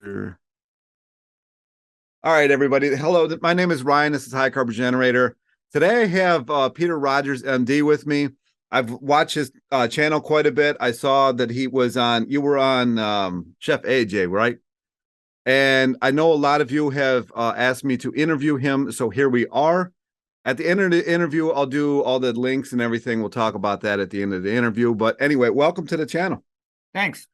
Sure. All right, everybody. Hello, my name is Ryan. This is High Carb Generator. Today I have Peter Rogers, MD, with me. I've watched his channel quite a bit. I saw that you were on Chef AJ, right? And I know a lot of you have asked me to interview him, so here we are. At the end of the interview, I'll do all the links and everything. We'll talk about that at the end of the interview. But anyway, welcome to the channel. Thanks.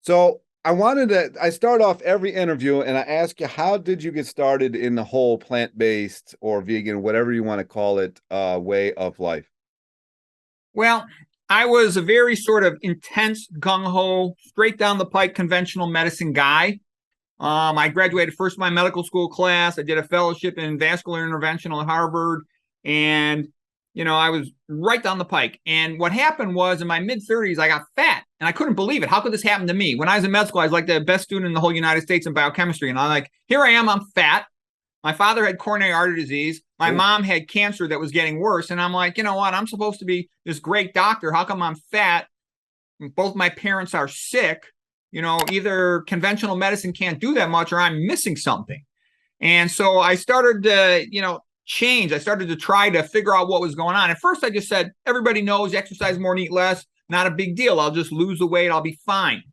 So I start off every interview and I ask you, how did you get started in the whole plant-based or vegan, whatever you want to call it, way of life? Well, I was a very sort of intense, gung-ho, straight down the pike conventional medicine guy. I graduated first in my medical school class. I did a fellowship in vascular intervention at Harvard. And, I was right down the pike. And what happened was in my mid-30s, I got fat. And I couldn't believe it. How could this happen to me? When I was in med school, I was like the best student in the whole United States in biochemistry. And I'm like, here I am, I'm fat. My father had coronary artery disease. My mom had cancer that was getting worse. And I'm like, you know what? I'm supposed to be this great doctor. How come I'm fat? Both my parents are sick. Either conventional medicine can't do that much or I'm missing something. And so I started to, change. I started to try to figure out what was going on. At first, I just said, everybody knows exercise more and eat less. Not a big deal. I'll just lose the weight. I'll be fine.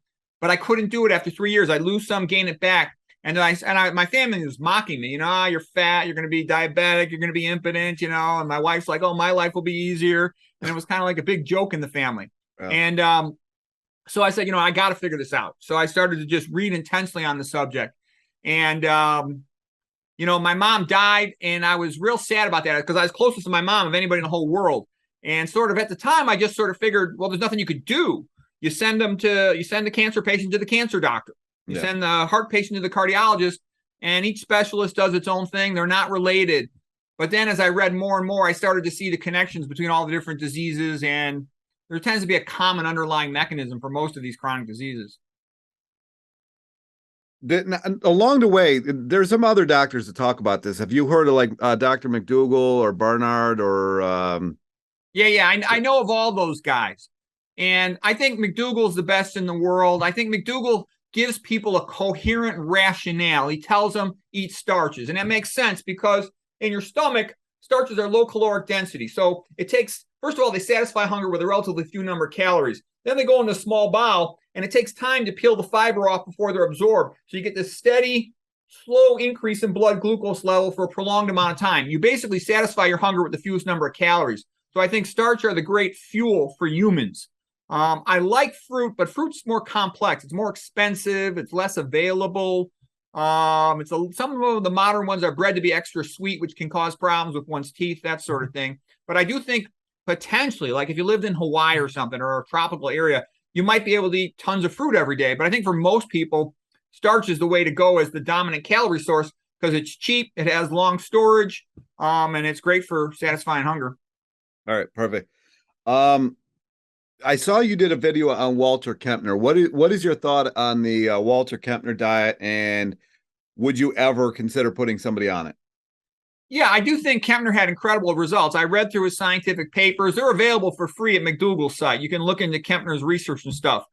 But I couldn't do it after 3 years. I lose some, gain it back. And my family was mocking me, you're fat, you're going to be diabetic, you're going to be impotent, and my wife's like, oh, my life will be easier. And it was kind of like a big joke in the family. Yeah. And so I said, I got to figure this out. So I started to just read intensely on the subject. And, my mom died and I was real sad about that because I was closest to my mom of anybody in the whole world. And sort of at the time, I just sort of figured, well, there's nothing you could do. You send the cancer patient to the cancer doctor. You send the heart patient to the cardiologist, and each specialist does its own thing. They're not related. But then as I read more and more, I started to see the connections between all the different diseases, and there tends to be a common underlying mechanism for most of these chronic diseases. Along the way, there's some other doctors that talk about this. Have you heard of like Dr. McDougall or Barnard or? Yeah, I know of all those guys. And I think McDougall's the best in the world. I think McDougall gives people a coherent rationale. He tells them eat starches. And that makes sense because in your stomach, starches are low caloric density. So it takes, first of all, they satisfy hunger with a relatively few number of calories. Then they go into small bowel, and it takes time to peel the fiber off before they're absorbed. So you get this steady, slow increase in blood glucose level for a prolonged amount of time. You basically satisfy your hunger with the fewest number of calories. So I think starch are the great fuel for humans. I like fruit, but fruit's more complex. It's more expensive. It's less available. Some of the modern ones are bred to be extra sweet, which can cause problems with one's teeth, that sort of thing. But I do think potentially, like if you lived in Hawaii or something or a tropical area, you might be able to eat tons of fruit every day. But I think for most people, starch is the way to go as the dominant calorie source because it's cheap, it has long storage, and it's great for satisfying hunger. All right, perfect. I saw you did a video on Walter Kempner. What is your thought on the Walter Kempner diet, and would you ever consider putting somebody on it? Yeah, I do think Kempner had incredible results. I read through his scientific papers. They're available for free at McDougall's site. You can look into Kempner's research and stuff.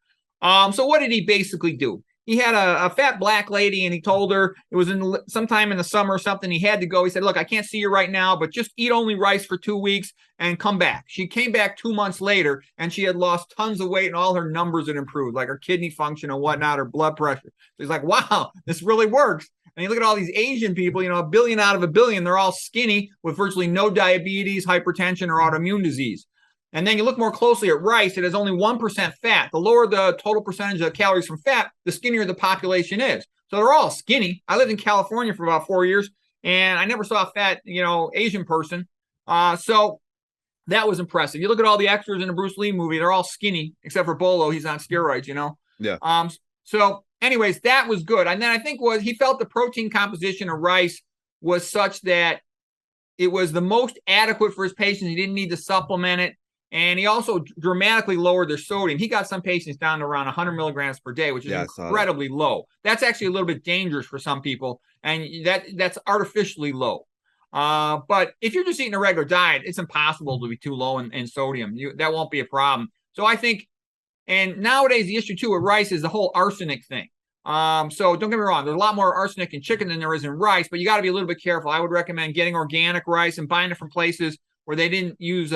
So what did he basically do? He had a fat black lady, and he told her it was sometime in the summer or something. He had to go. He said, look, I can't see you right now, but just eat only rice for 2 weeks and come back. She came back 2 months later, and she had lost tons of weight, and all her numbers had improved, like her kidney function and whatnot, her blood pressure. So he's like, wow, this really works. And you look at all these Asian people, a billion out of a billion, they're all skinny with virtually no diabetes, hypertension, or autoimmune disease. And then you look more closely at rice, it has only 1% fat. The lower the total percentage of calories from fat, the skinnier the population is. So they're all skinny. I lived in California for about 4 years, and I never saw a fat, Asian person. So that was impressive. You look at all the extras in a Bruce Lee movie, they're all skinny, except for Bolo. He's on steroids, Yeah. So anyways, that was good. And then I think he felt the protein composition of rice was such that it was the most adequate for his patients. He didn't need to supplement it. And he also dramatically lowered their sodium. He got some patients down to around 100 milligrams per day, which is incredibly low. That's actually a little bit dangerous for some people, and that's artificially low. But if you're just eating a regular diet, it's impossible to be too low in sodium. That won't be a problem. So I think, and nowadays the issue too with rice is the whole arsenic thing. So don't get me wrong, there's a lot more arsenic in chicken than there is in rice, but you got to be a little bit careful. I would recommend getting organic rice and buying it from places where they didn't use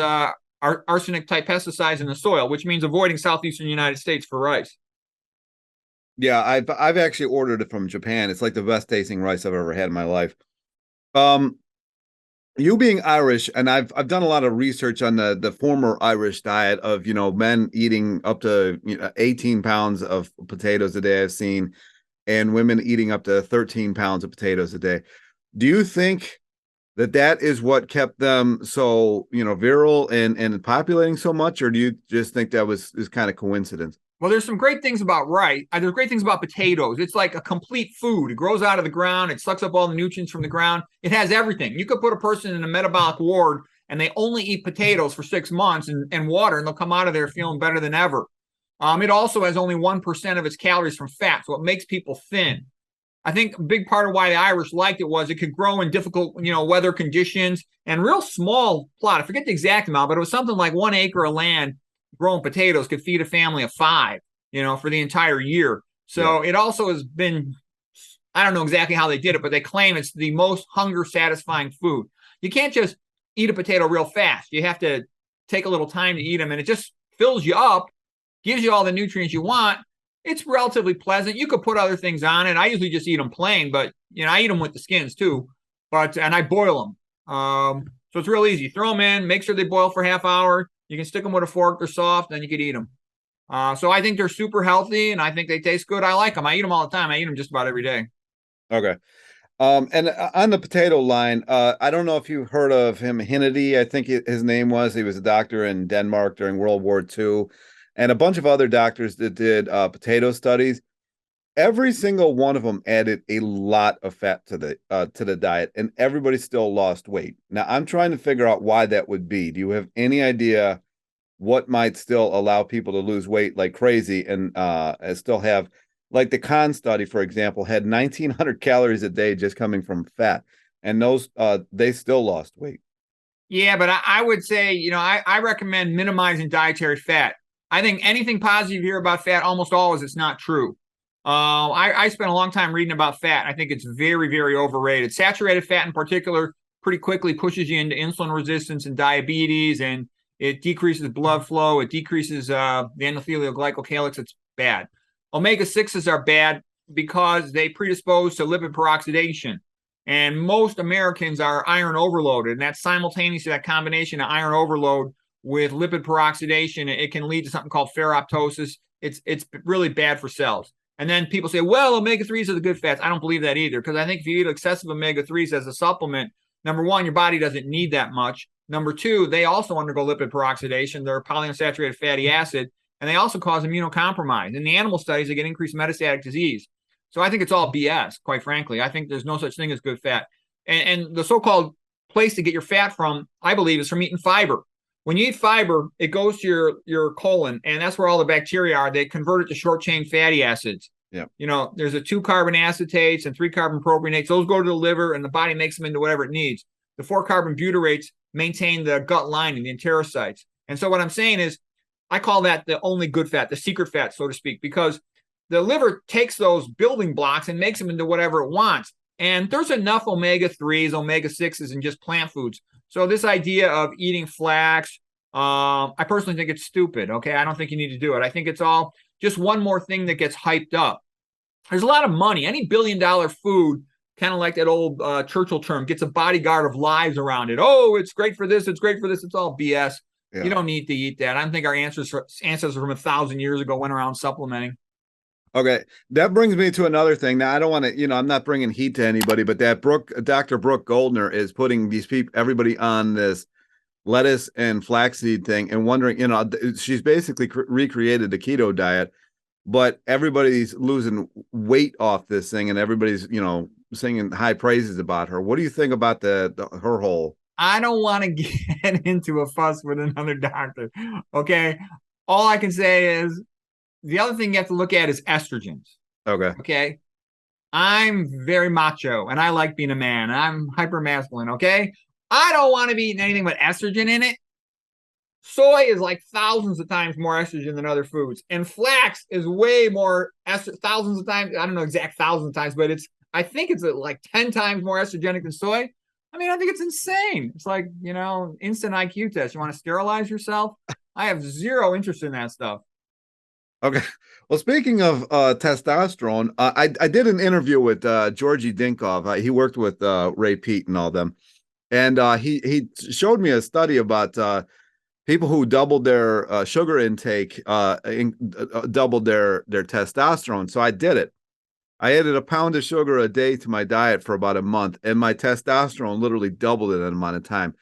arsenic type pesticides in the soil, which means avoiding southeastern United States for rice. Yeah, I've actually ordered it from Japan. It's like the best tasting rice I've ever had in my life. Um, you being Irish, and I've done a lot of research on the former Irish diet of, men eating up to 18 pounds of potatoes a day I've seen, and women eating up to 13 pounds of potatoes a day. Do you think that is what kept them so, virile and populating so much, or do you just think that is kind of coincidence? Well, there's some great things about rice. There's great things about potatoes. It's like a complete food. It grows out of the ground. It sucks up all the nutrients from the ground. It has everything. You could put a person in a metabolic ward and they only eat potatoes for 6 months and water, and they'll come out of there feeling better than ever. It also has only 1% of its calories from fat, so it makes people thin. I think a big part of why the Irish liked it was it could grow in difficult, weather conditions and real small plot. I forget the exact amount, but it was something like 1 acre of land growing potatoes could feed a family of five, for the entire year. Yeah. So it also has been, I don't know exactly how they did it, but they claim it's the most hunger satisfying food. You can't just eat a potato real fast. You have to take a little time to eat them, and it just fills you up, gives you all the nutrients you want. It's relatively pleasant. You could put other things on it. I usually just eat them plain, but I eat them with the skins too. And I boil them. So it's real easy. Throw them in, make sure they boil for half hour. You can stick them with a fork. They're soft, then you can eat them. So I think they're super healthy, and I think they taste good. I like them. I eat them all the time. I eat them just about every day. Okay. And on the potato line, I don't know if you've heard of him, Hannity, I think his name was. He was a doctor in Denmark during World War II, and a bunch of other doctors that did potato studies. Every single one of them added a lot of fat to the diet, and everybody still lost weight. Now, I'm trying to figure out why that would be. Do you have any idea what might still allow people to lose weight like crazy and still have, like the Khan study, for example, had 1,900 calories a day just coming from fat, and those they still lost weight. Yeah, but I would say, I recommend minimizing dietary fat. I think anything positive you hear about fat, almost always it's not true. I spent a long time reading about fat. I think it's very, very overrated. Saturated fat in particular pretty quickly pushes you into insulin resistance and diabetes, and it decreases blood flow. It decreases the endothelial glycocalyx. It's bad. Omega-6s are bad because they predispose to lipid peroxidation. And most Americans are iron overloaded. And that's simultaneously that combination of iron overload with lipid peroxidation. It can lead to something called ferroptosis. It's really bad for cells. And then people say, well, omega-3s are the good fats. I don't believe that either, because I think if you eat excessive omega-3s as a supplement, number one, your body doesn't need that much. Number two, they also undergo lipid peroxidation. They're polyunsaturated fatty acid, and they also cause immunocompromise. In the animal studies, they get increased metastatic disease. So I think it's all BS, quite frankly. I think there's no such thing as good fat. And the so-called place to get your fat from, I believe, is from eating fiber. When you eat fiber, it goes to your colon, and that's where all the bacteria are. They convert it to short-chain fatty acids. Yeah. There's a 2-carbon acetates and 3-carbon propionates. Those go to the liver, and the body makes them into whatever it needs. The 4-carbon butyrates maintain the gut lining, the enterocytes. And so what I'm saying is, I call that the only good fat, the secret fat, so to speak, because the liver takes those building blocks and makes them into whatever it wants. And there's enough omega-3s, omega-6s in just plant foods. So this idea of eating flax, I personally think it's stupid. Okay, I don't think you need to do it. I think it's all just one more thing that gets hyped up. There's a lot of money. Any billion-dollar food, kind of like that old Churchill term, gets a bodyguard of lies around it. Oh, it's great for this. It's great for this. It's all BS. Yeah. You don't need to eat that. I don't think our ancestors from 1,000 years ago went around supplementing. Okay, that brings me to another thing. Now, I don't want to, I'm not bringing heat to anybody, but that Dr. Brooke Goldner is putting these people, everybody on this lettuce and flaxseed thing and wondering, she's basically recreated the keto diet, but everybody's losing weight off this thing and everybody's, singing high praises about her. What do you think about her whole? I don't want to get into a fuss with another doctor. Okay. All I can say is the other thing you have to look at is estrogens. Okay. Okay. I'm very macho and I like being a man. I'm hyper masculine. Okay. I don't want to be eating anything with estrogen in it. Soy is like thousands of times more estrogen than other foods, and flax is way more thousands of times. I don't know exact thousands of times, but I think it's like 10 times more estrogenic than soy. I mean, I think it's insane. It's like, instant IQ test. You want to sterilize yourself? I have zero interest in that stuff. Okay. Well, speaking of testosterone, I did an interview with Georgie Dinkov. He worked with Ray Pete and all them, and he showed me a study about people who doubled their sugar intake, doubled their testosterone. So I did it. I added a pound of sugar a day to my diet for about a month, and my testosterone literally doubled in an amount of time.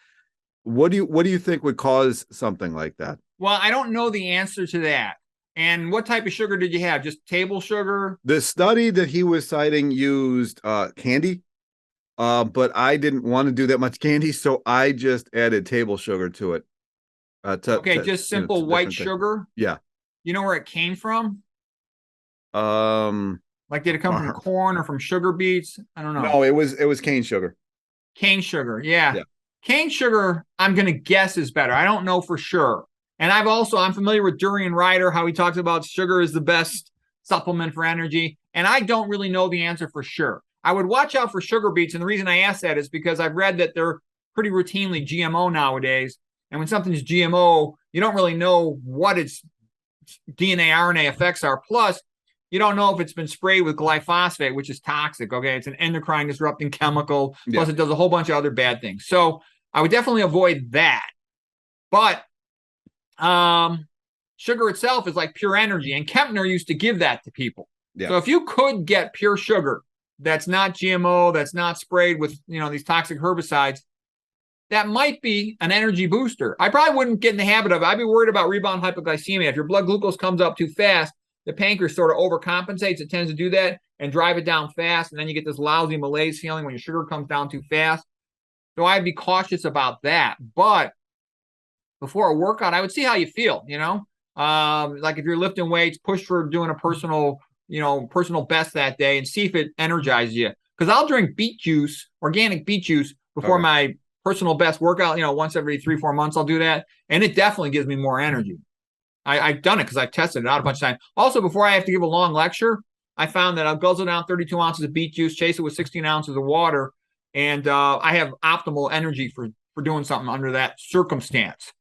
What do you think would cause something like that? Well, I don't know the answer to that. And what type of sugar did you have? Just table sugar? The study that he was citing used candy, but I didn't want to do that much candy, so I just added table sugar to it. Okay, just simple white sugar. Yeah. You know where it came from? Um, Like, did it come from corn or from sugar beets? I don't know. No, it was cane sugar. Cane sugar, yeah. Cane sugar, I'm gonna guess is better. I don't know for sure. And I'm familiar with Durian Ryder, how he talks about sugar is the best supplement for energy. And I don't really know the answer for sure. I would watch out for sugar beets. And the reason I ask that is because I've read that they're pretty routinely GMO nowadays. And when something's GMO, you don't really know what its DNA, RNA effects are. Plus, you don't know if it's been sprayed with glyphosate, which is toxic. Okay. It's an endocrine disrupting chemical. Plus, it does a whole bunch of other bad things. So I would definitely avoid that. But sugar itself is like pure energy, and Kempner used to give that to people. So if you could get pure sugar that's not GMO, that's not sprayed with these toxic herbicides, that might be an energy booster. I probably wouldn't get in the habit of it. I'd be worried about rebound hypoglycemia. If your blood glucose comes up too fast, the pancreas sort of overcompensates. It tends to do that and drive it down fast, and then you get this lousy malaise feeling when your sugar comes down too fast. So I'd be cautious about that. But before a workout, I would see how you feel, like if you're lifting weights, push for doing a personal best that day and see if it energizes you. Because I'll drink beet juice, organic beet juice, before my personal best workout, once every 3-4 months, I'll do that. And it definitely gives me more energy. I've done it because I've tested it out a bunch of times. Also, before I have to give a long lecture, I found that I'll guzzle down 32 ounces of beet juice, chase it with 16 ounces of water, and I have optimal energy for doing something under that circumstance.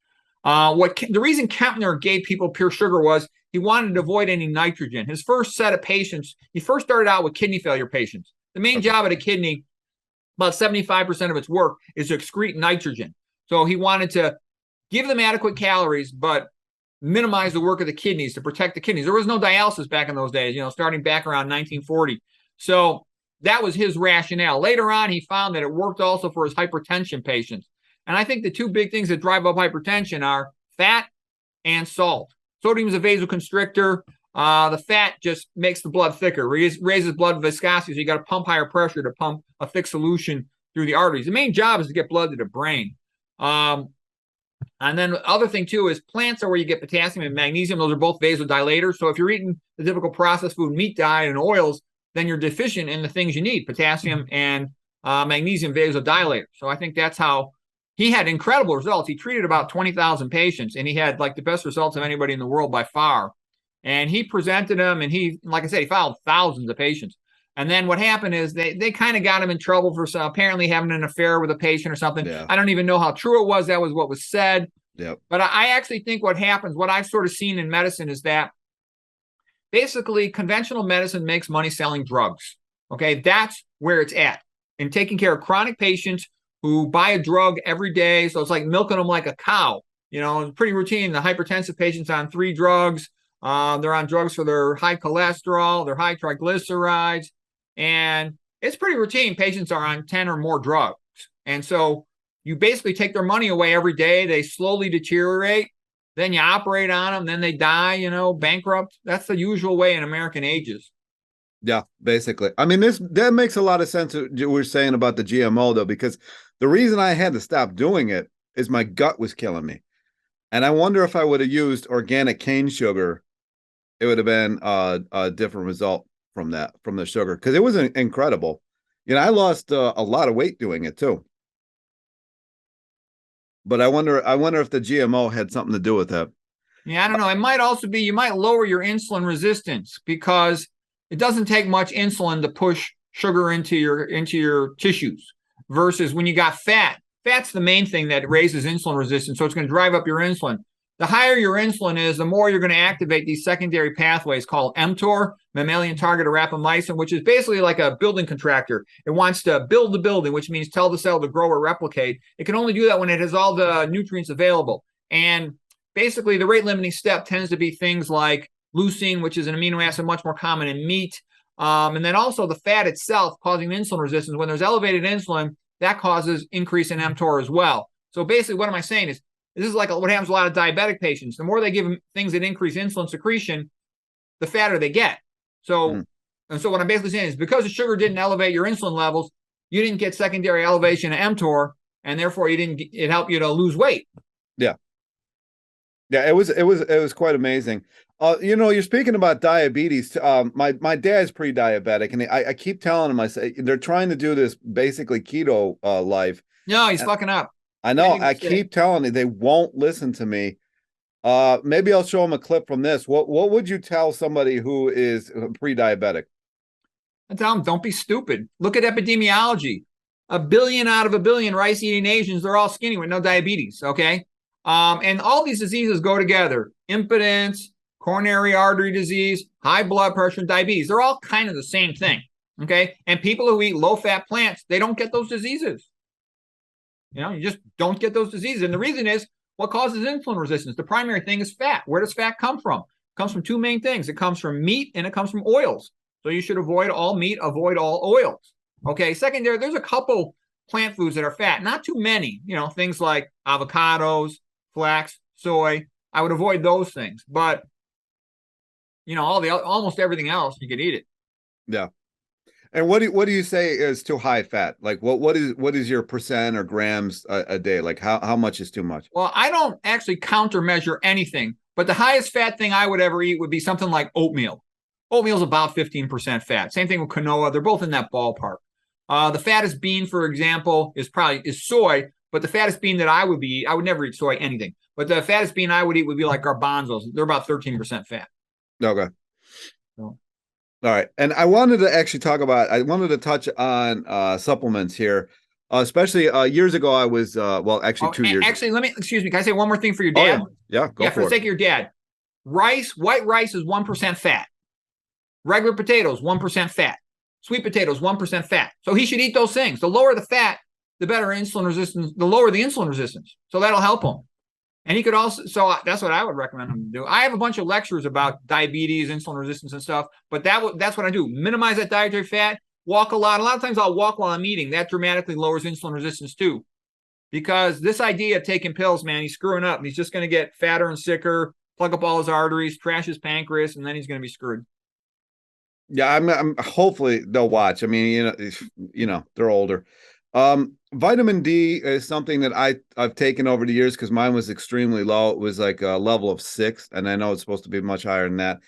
The reason Kempner gave people pure sugar was he wanted to avoid any nitrogen. His first set of patients, he first started out with kidney failure patients. The main job of a kidney, about 75% of its work, is to excrete nitrogen. So he wanted to give them adequate calories, but minimize the work of the kidneys to protect the kidneys. There was no dialysis back in those days, starting back around 1940. So that was his rationale. Later on, he found that it worked also for his hypertension patients. And I think the two big things that drive up hypertension are fat and salt. Sodium is a vasoconstrictor. The fat just makes the blood thicker, raises blood viscosity. So you got to pump higher pressure to pump a thick solution through the arteries. The main job is to get blood to the brain. And then the other thing, too, is plants are where you get potassium and magnesium. Those are both vasodilators. So if you're eating the typical processed food, meat diet, and oils, then you're deficient in the things you need, potassium and magnesium vasodilators. So I think that's how he had incredible results. He treated about 20,000 patients, and he had like the best results of anybody in the world by far. And he presented them, and he, like I said, he followed thousands of patients. And then what happened is they kind of got him in trouble for apparently having an affair with a patient or something. Yeah. I don't even know how true it was. That was what was said. Yep. But I actually think what happens, what I've sort of seen in medicine is that basically conventional medicine makes money selling drugs. Okay, that's where it's at. In taking care of chronic patients who buy a drug every day. So it's like milking them like a cow. It's pretty routine. The hypertensive patient's on 3 drugs. They're on drugs for their high cholesterol, their high triglycerides. And it's pretty routine. Patients are on 10 or more drugs. And so you basically take their money away every day. They slowly deteriorate. Then you operate on them. Then they die, bankrupt. That's the usual way in American ages. Yeah, basically. I mean, that makes a lot of sense what we're saying about the GMO, though, because the reason I had to stop doing it is my gut was killing me. And I wonder if I would have used organic cane sugar, it would have been a different result from the sugar, because it was incredible. I lost a lot of weight doing it too. But I wonder if the GMO had something to do with that. Yeah, I don't know. It might also be you might lower your insulin resistance because it doesn't take much insulin to push sugar into your tissues versus when you got fat. Fat's the main thing that raises insulin resistance, so it's going to drive up your insulin. The higher your insulin is, the more you're going to activate these secondary pathways called mTOR, mammalian target or rapamycin, which is basically like a building contractor. It wants to build the building, which means tell the cell to grow or replicate. It can only do that when it has all the nutrients available. And basically, the rate limiting step tends to be things like leucine, which is an amino acid much more common in meat. And then also the fat itself causing insulin resistance. When there's elevated insulin, that causes increase in mTOR as well. So basically, what am I saying is this is like what happens to a lot of diabetic patients. The more they give them things that increase insulin secretion, the fatter they get. So, and so what I'm basically saying is because the sugar didn't elevate your insulin levels, you didn't get secondary elevation of mTOR, and therefore it helped you to lose weight. Yeah. Yeah, it was quite amazing. You're speaking about diabetes. My dad's pre-diabetic, and I keep telling him, I say they're trying to do this basically keto life. No, he's fucking up. I know. I keep telling you, they won't listen to me. Maybe I'll show them a clip from this. What would you tell somebody who is pre-diabetic? I tell them, don't be stupid. Look at epidemiology. 1 billion out of 1 billion rice-eating Asians, they're all skinny with no diabetes, okay? And all these diseases go together. Impotence, coronary artery disease, high blood pressure, and diabetes. They're all kind of the same thing, okay? And people who eat low-fat plants, they don't get those diseases. You just don't get those diseases. And the reason is what causes insulin resistance. The primary thing is fat. Where does fat come from? It comes from two main things. It comes from meat and it comes from oils. So you should avoid all meat, avoid all oils. Okay, secondary, there's a couple plant foods that are fat. Not too many, things like avocados, flax, soy. I would avoid those things. But, almost everything else, you could eat it. Yeah. And what do you say is too high fat? Like what is your percent or grams a day? Like how much is too much? Well, I don't actually countermeasure anything, but the highest fat thing I would ever eat would be something like oatmeal. Oatmeal is about 15% fat. Same thing with quinoa. They're both in that ballpark. The fattest bean, for example, is soy, but the fattest bean that I would never eat soy anything. But the fattest bean I would eat would be like garbanzos. They're about 13% fat. Okay. So. All right. And I wanted to touch on supplements here. Especially years ago, I was 2 years. Actually, excuse me. Can I say one more thing for your dad? Oh, yeah. Go for the sake of your dad. White rice is 1% fat. Regular potatoes, 1% fat. Sweet potatoes, 1% fat. So he should eat those things. The lower the fat, the better insulin resistance, the lower the insulin resistance. So that'll help him. And he could also, so that's what I would recommend him to do. I have a bunch of lectures about diabetes, insulin resistance and stuff, but that's what I do. Minimize that dietary fat, walk a lot. A lot of times I'll walk while I'm eating. That dramatically lowers insulin resistance too. Because this idea of taking pills, man, he's screwing up. He's just going to get fatter and sicker, plug up all his arteries, trash his pancreas, and then he's going to be screwed. Yeah, I'm hopefully they'll watch. I mean, they're older. Vitamin D is something that I've taken over the years because mine was extremely low. It was like a level of 6, and I know it's supposed to be much higher than that.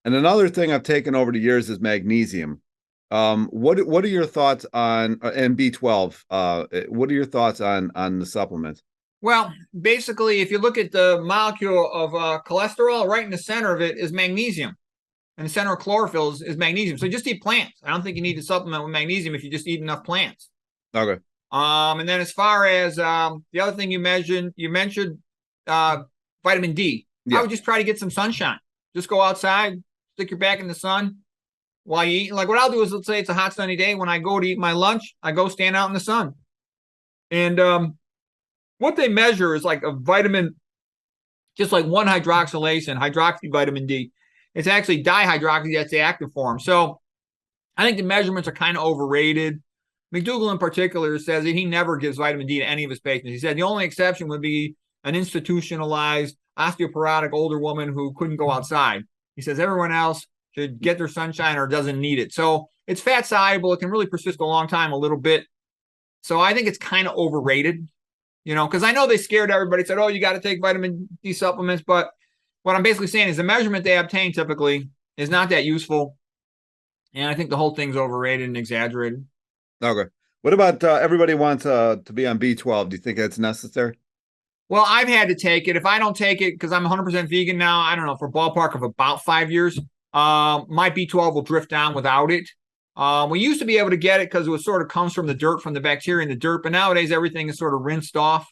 And another thing I've taken over the years is magnesium. What are your thoughts on and B12? What are your thoughts on the supplements? Well, basically, if you look at the molecule of cholesterol, right in the center of it is magnesium. And the center of chlorophyll is magnesium. So just eat plants. I don't think you need to supplement with magnesium if you just eat enough plants. Okay. And then as far as the other thing you mentioned vitamin D. Yeah. I would just try to get some sunshine. Just go outside, stick your back in the sun while you eat. Like what I'll do is, let's say it's a hot sunny day. When I go to eat my lunch, I go stand out in the sun. And what they measure is like a vitamin, just like 1-hydroxylase and hydroxy vitamin D. It's actually dihydroxy, that's the active form. So I think the measurements are kind of overrated. McDougall in particular says that he never gives vitamin D to any of his patients. He said the only exception would be an institutionalized osteoporotic older woman who couldn't go outside. He says everyone else should get their sunshine or doesn't need it. So it's fat soluble. It can really persist a long time, a little bit. So I think it's kind of overrated, because I know they scared everybody, said, oh, you got to take vitamin D supplements. But what I'm basically saying is the measurement they obtain typically is not that useful. And I think the whole thing's overrated and exaggerated. Okay. What about everybody wants to be on B12? Do you think that's necessary? Well, I've had to take it. If I don't take it, because I'm 100% vegan now, I don't know, for a ballpark of about 5 years, my B12 will drift down without it. We used to be able to get it because it was sort of comes from the dirt, from the bacteria in the dirt, but nowadays everything is sort of rinsed off.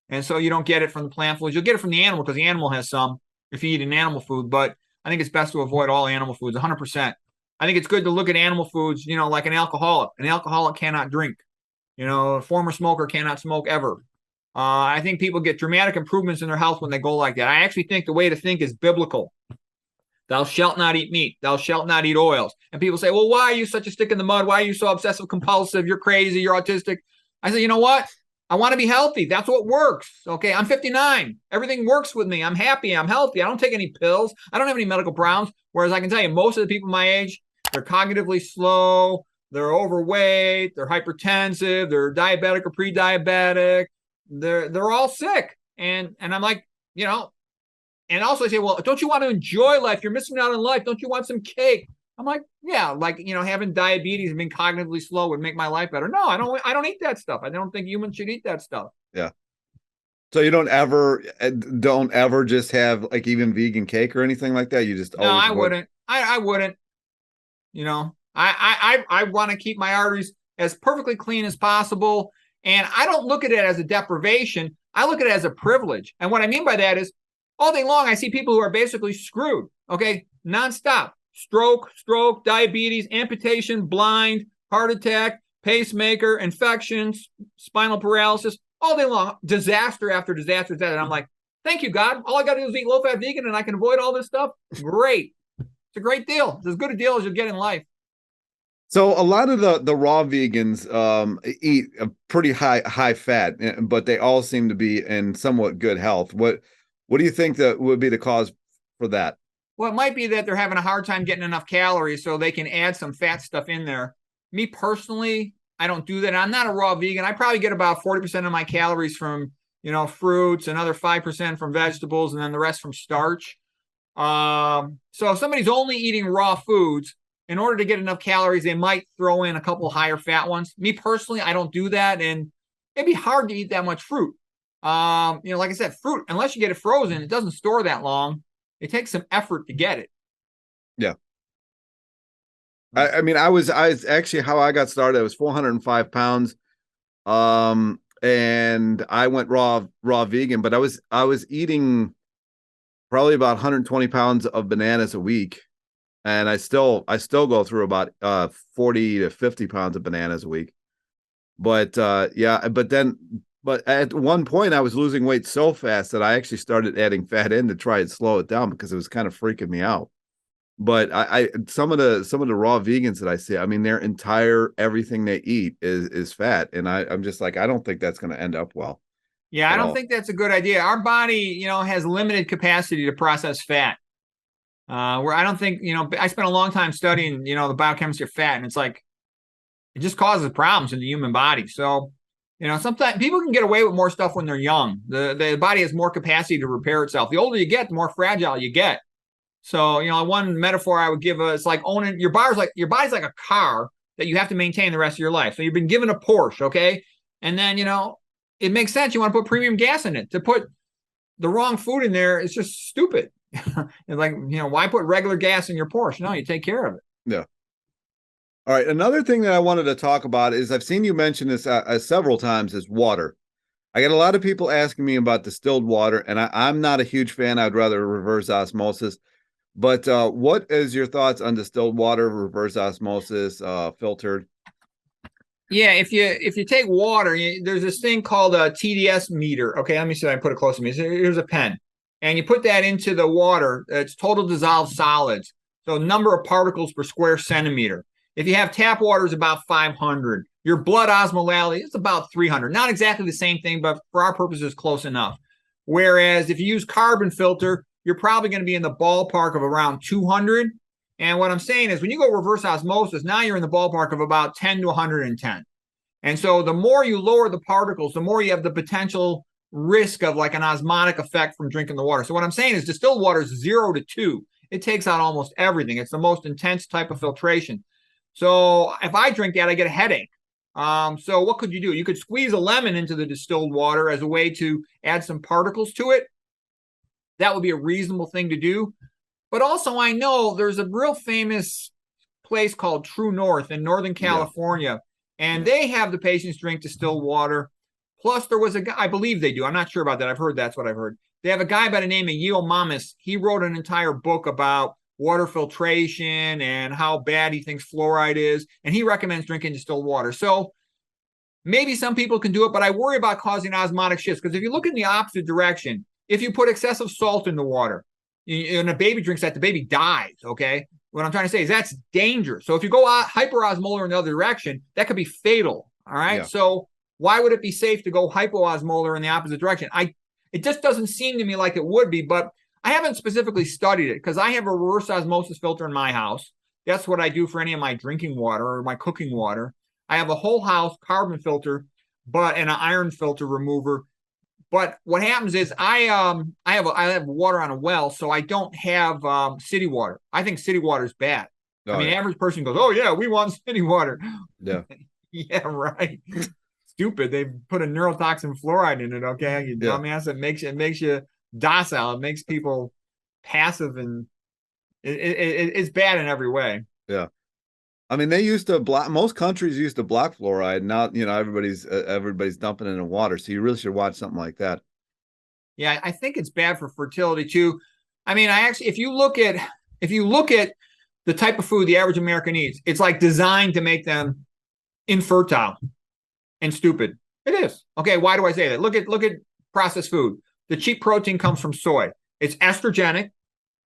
And so you don't get it from the plant foods. You'll get it from the animal because the animal has some if you eat an animal food, but I think it's best to avoid all animal foods 100%. I think it's good to look at animal foods, like an alcoholic. An alcoholic cannot drink. A former smoker cannot smoke ever. I think people get dramatic improvements in their health when they go like that. I actually think the way to think is biblical. Thou shalt not eat meat. Thou shalt not eat oils. And people say, well, why are you such a stick in the mud? Why are you so obsessive compulsive? You're crazy. You're autistic. I say, you know what? I want to be healthy. That's what works. Okay. I'm 59. Everything works with me. I'm happy. I'm healthy. I don't take any pills. I don't have any medical problems. Whereas I can tell you, most of the people my age, they're cognitively slow. They're overweight. They're hypertensive. They're diabetic or pre-diabetic. They're all sick. And I'm like, and also I say, well, don't you want to enjoy life? You're missing out on life. Don't you want some cake? I'm like, yeah, having diabetes and being cognitively slow would make my life better. No, I don't eat that stuff. I don't think humans should eat that stuff. Yeah. So you don't ever just have like even vegan cake or anything like that? You just No, I wouldn't. I wouldn't. I want to keep my arteries as perfectly clean as possible. And I don't look at it as a deprivation. I look at it as a privilege. And what I mean by that is all day long, I see people who are basically screwed, okay, nonstop. Stroke, diabetes, amputation, blind, heart attack, pacemaker, infections, spinal paralysis, all day long, disaster after disaster. And I'm like, thank you, God. All I got to do is eat low-fat vegan and I can avoid all this stuff. Great. It's a great deal. It's as good a deal as you'll get in life. So a lot of the raw vegans eat a pretty high fat, but they all seem to be in somewhat good health. What do you think that would be the cause for that? Well, it might be that they're having a hard time getting enough calories, so they can add some fat stuff in there. Me personally, I don't do that. I'm not a raw vegan. I probably get about 40% of my calories from, fruits, another 5% from vegetables, and then the rest from starch. So if somebody's only eating raw foods, in order to get enough calories, they might throw in a couple higher fat ones. Me personally, I don't do that, and it'd be hard to eat that much fruit. Like I said, fruit, unless you get it frozen, it doesn't store that long. It takes some effort to get it. Yeah. I mean, I was actually, how I got started, I was 405 pounds. And I went raw vegan, but I was eating probably about 120 pounds of bananas a week. And I still go through about 40 to 50 pounds of bananas a week. But but at one point I was losing weight so fast that I actually started adding fat in to try and slow it down because it was kind of freaking me out. But I some of the raw vegans that I see, I mean, their entire everything they eat is fat. And I'm just like, I don't think that's going to end up well. Yeah, I don't think that's a good idea. Our body, has limited capacity to process fat. Where I don't think, I spent a long time studying, the biochemistry of fat, and it's like, it just causes problems in the human body. So, sometimes people can get away with more stuff when they're young. The body has more capacity to repair itself. The older you get, the more fragile you get. So, one metaphor I would give is like owning your body's like a car that you have to maintain the rest of your life. So you've been given a Porsche, okay? And then, it makes sense. You want to put premium gas in it. To put the wrong food in there, it's just stupid. It's like, why put regular gas in your Porsche? No, you take care of it. Yeah. All right. Another thing that I wanted to talk about is I've seen you mention this several times is water. I get a lot of people asking me about distilled water, and I'm not a huge fan. I'd rather reverse osmosis. But what is your thoughts on distilled water, reverse osmosis, filtered? Yeah, if you take water, there's this thing called a TDS meter. Okay, let me see if I put it close to me. So here's a pen. And you put that into the water. It's total dissolved solids. So number of particles per square centimeter. If you have tap water, it's about 500. Your blood osmolality is about 300. Not exactly the same thing, but for our purposes, close enough. Whereas if you use carbon filter, you're probably going to be in the ballpark of around 200. And what I'm saying is when you go reverse osmosis, now you're in the ballpark of about 10 to 110. And so the more you lower the particles, the more you have the potential risk of like an osmotic effect from drinking the water. So what I'm saying is distilled water is 0 to 2. It takes out almost everything. It's the most intense type of filtration. So if I drink that, I get a headache. So what could you do? You could squeeze a lemon into the distilled water as a way to add some particles to it. That would be a reasonable thing to do. But also, I know there's a real famous place called True North in Northern California, and they have the patients drink distilled water. Plus, there was a guy, I believe they do. I'm not sure about that. I've heard that's what I've heard. They have a guy by the name of Yeo Mamis. He wrote an entire book about water filtration and how bad he thinks fluoride is, and he recommends drinking distilled water. So maybe some people can do it, but I worry about causing osmotic shifts, because if you look in the opposite direction, if you put excessive salt in the water and a baby drinks that, the baby dies, okay? What I'm trying to say is that's dangerous. So if you go hyperosmolar in the other direction, that could be fatal, all right? So why would it be safe to go hypoosmolar in the opposite direction? It just doesn't seem to me like it would be, but I haven't specifically studied it because I have a reverse osmosis filter in my house. That's what I do for any of my drinking water or my cooking water. I have a whole house carbon filter, and an iron filter remover. But what happens is I have water on a well, so I don't have city water. I think city water is bad. Average person goes, "Oh yeah, we want city water." Yeah, yeah, right. Stupid. They put a neurotoxin fluoride in it. Okay, you dumbass. It makes you docile. It makes people passive, and it's bad in every way. Yeah. I mean, they used to block, most countries used to block fluoride. Now, everybody's dumping it in water. So you really should watch something like that. Yeah, I think it's bad for fertility too. I mean, if you look at the type of food the average American eats, it's like designed to make them infertile and stupid. It is. Okay, why do I say that? Look at processed food. The cheap protein comes from soy. It's estrogenic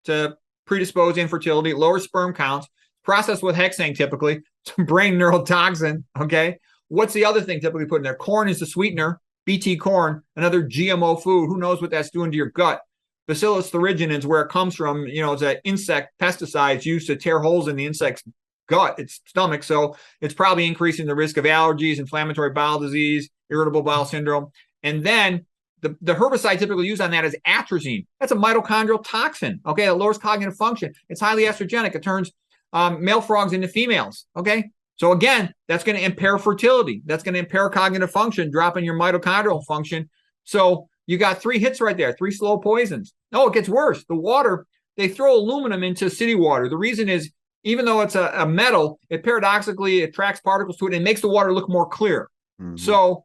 to predispose infertility, lower sperm counts. Processed with hexane typically, some brain neurotoxin, okay? What's the other thing typically put in there? Corn is the sweetener, BT corn, another GMO food. Who knows what that's doing to your gut? Bacillus thuringiens is where it comes from. It's an insect pesticide used to tear holes in the insect's gut, its stomach. So it's probably increasing the risk of allergies, inflammatory bowel disease, irritable bowel syndrome. And then the herbicide typically used on that is atrazine. That's a mitochondrial toxin, okay? It lowers cognitive function. It's highly estrogenic. It turns male frogs into females, okay? So again, that's going to impair fertility. That's going to impair cognitive function, dropping your mitochondrial function. So you got 3 hits right there, 3 slow poisons. Oh, it gets worse. The water, they throw aluminum into city water. The reason is, even though it's a metal, it paradoxically attracts particles to it and makes the water look more clear. Mm-hmm. So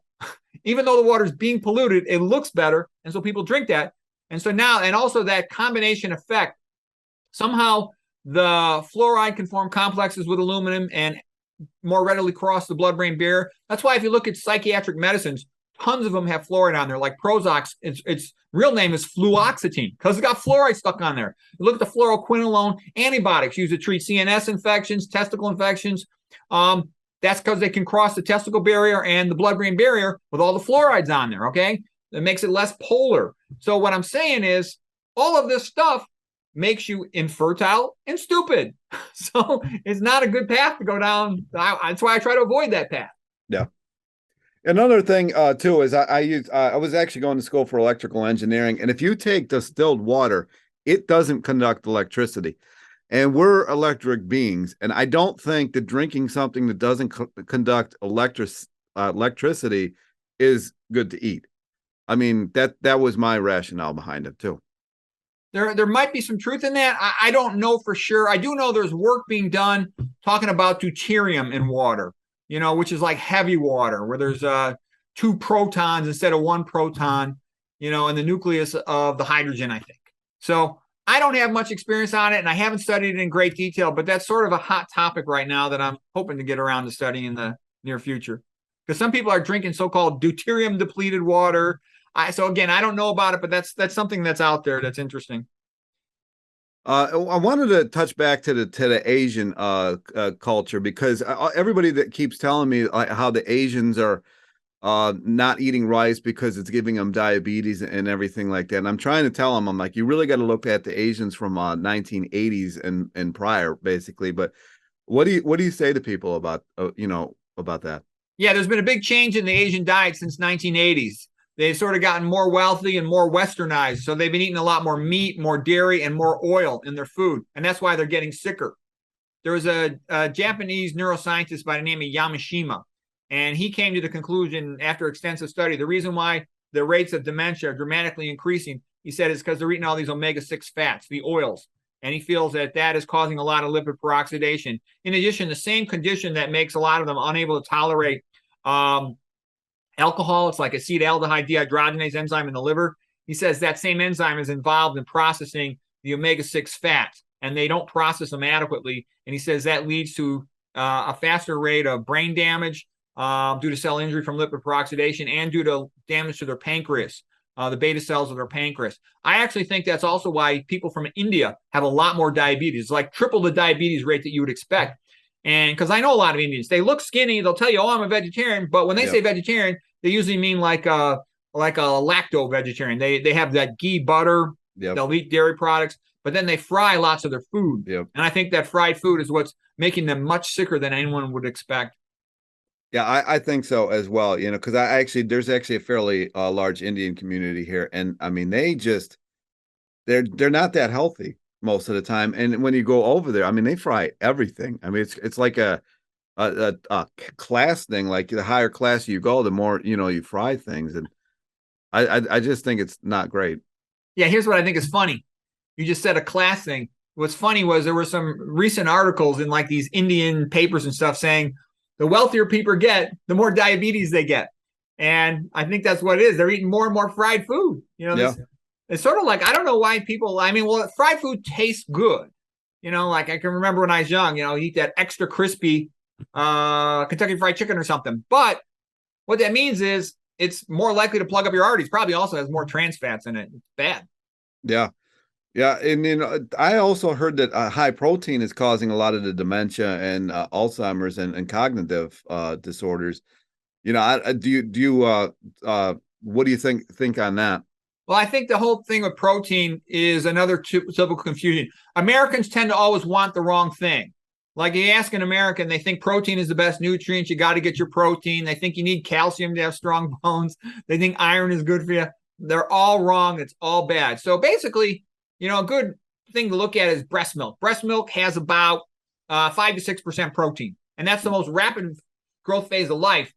even though the water is being polluted, it looks better. And so people drink that. And so now, and also that combination effect, somehow the fluoride can form complexes with aluminum and more readily cross the blood-brain barrier. That's why if you look at psychiatric medicines, tons of them have fluoride on there, like Prozac. Its real name is fluoxetine because it's got fluoride stuck on there. You look at the fluoroquinolone antibiotics used to treat CNS infections, testicle infections. That's because they can cross the testicle barrier and the blood-brain barrier with all the fluorides on there, okay? It makes it less polar. So what I'm saying is all of this stuff makes you infertile and stupid. So it's not a good path to go down. That's why I try to avoid that path. Yeah. Another thing too is I was actually going to school for electrical engineering, and if you take distilled water, it doesn't conduct electricity, and we're electric beings, and I don't think that drinking something that doesn't conduct electricity is good to eat. I mean, that was my rationale behind it too. There might be some truth in that. I don't know for sure. I do know there's work being done talking about deuterium in water, which is like heavy water where there's 2 protons instead of 1 proton, in the nucleus of the hydrogen, I think. So I don't have much experience on it, and I haven't studied it in great detail, but that's sort of a hot topic right now that I'm hoping to get around to studying in the near future. Because some people are drinking so-called deuterium-depleted water. So again, I don't know about it, but that's something that's out there that's interesting. I wanted to touch back to the Asian culture, because everybody that keeps telling me how the Asians are not eating rice because it's giving them diabetes and everything like that. And I'm trying to tell them, I'm like, you really got to look at the Asians from 1980s and prior, basically. But what do you say to people about about that? Yeah, there's been a big change in the Asian diet since 1980s. They've sort of gotten more wealthy and more westernized. So they've been eating a lot more meat, more dairy, and more oil in their food. And that's why they're getting sicker. There was a Japanese neuroscientist by the name of Yamashima. And he came to the conclusion after extensive study, the reason why the rates of dementia are dramatically increasing, he said, is because they're eating all these omega-6 fats, the oils. And he feels that that is causing a lot of lipid peroxidation. In addition, the same condition that makes a lot of them unable to tolerate alcohol, it's like acetaldehyde dehydrogenase enzyme in the liver. He says that same enzyme is involved in processing the omega-6 fats, and they don't process them adequately. And he says that leads to a faster rate of brain damage due to cell injury from lipid peroxidation and due to damage to their pancreas, the beta cells of their pancreas. I actually think that's also why people from India have a lot more diabetes. It's like triple the diabetes rate that you would expect. And because I know a lot of Indians, they look skinny. They'll tell you, "Oh, I'm a vegetarian," but when they say vegetarian, they usually mean like a lacto vegetarian. They have that ghee butter. They'll eat dairy products, but then they fry lots of their food. And I think that fried food is what's making them much sicker than anyone would expect. Yeah, I think so as well. Because there's actually a fairly large Indian community here, and I mean they're not that healthy most of the time. And when you go over there, I mean they fry everything. I mean it's like a class thing. Like the higher class you go, the more you fry things, and I just think it's not great. Yeah, here's what I think is funny. You just said a class thing. What's funny was there were some recent articles in like these Indian papers and stuff saying the wealthier people get, the more diabetes they get. And I think that's what it is. They're eating more and more fried food. It's sort of like, I don't know why people, fried food tastes good. Like I can remember when I was young, you eat that extra crispy Kentucky Fried Chicken or something. But what that means is it's more likely to plug up your arteries. Probably also has more trans fats in it. It's bad. Yeah. Yeah. And, I also heard that high protein is causing a lot of the dementia and Alzheimer's and cognitive disorders. What do you think on that? Well, I think the whole thing with protein is another typical confusion. Americans tend to always want the wrong thing. Like you ask an American, they think protein is the best nutrient. You got to get your protein. They think you need calcium to have strong bones. They think iron is good for you. They're all wrong. It's all bad. So basically, a good thing to look at is breast milk. Breast milk has about 5 to 6% protein. And that's the most rapid growth phase of life.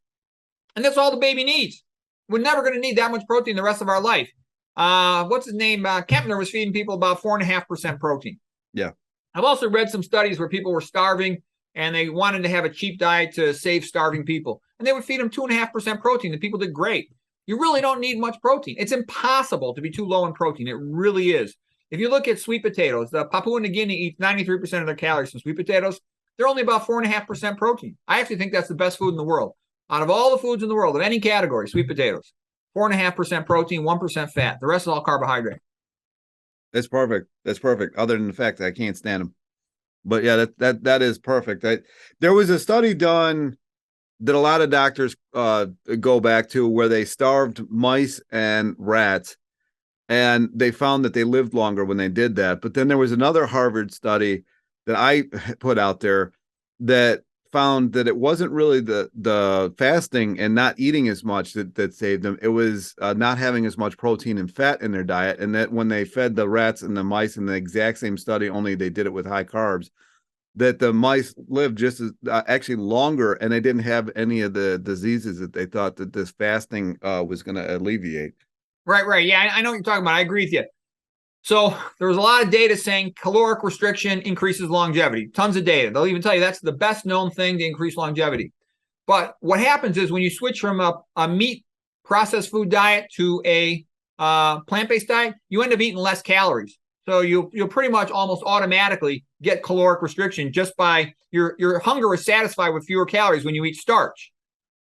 And that's all the baby needs. We're never going to need that much protein the rest of our life. What's his name? Kempner was feeding people about 4.5% protein. Yeah. I've also read some studies where people were starving and they wanted to have a cheap diet to save starving people. And they would feed them 2.5% protein. The people did great. You really don't need much protein. It's impossible to be too low in protein. It really is. If you look at sweet potatoes, the Papua New Guinea eats 93% of their calories from sweet potatoes. They're only about 4.5% protein. I actually think that's the best food in the world. Out of all the foods in the world, of any category, sweet potatoes, 4.5% protein, 1% fat. The rest is all carbohydrate. That's perfect. That's perfect. Other than the fact that I can't stand them. But yeah, that is perfect. There was a study done that a lot of doctors go back to where they starved mice and rats, and they found that they lived longer when they did that. But then there was another Harvard study that I put out there that found that it wasn't really the fasting and not eating as much that saved them. It was not having as much protein and fat in their diet. And that when they fed the rats and the mice in the exact same study, only they did it with high carbs, that the mice lived just as actually longer, and they didn't have any of the diseases that they thought that this fasting was going to alleviate. Right. Yeah, I know what you're talking about. I agree with you. So there was a lot of data saying caloric restriction increases longevity. Tons of data. They'll even tell you that's the best known thing to increase longevity. But what happens is when you switch from a meat processed food diet to a plant-based diet, you end up eating less calories. So you'll pretty much almost automatically get caloric restriction just by your hunger is satisfied with fewer calories when you eat starch.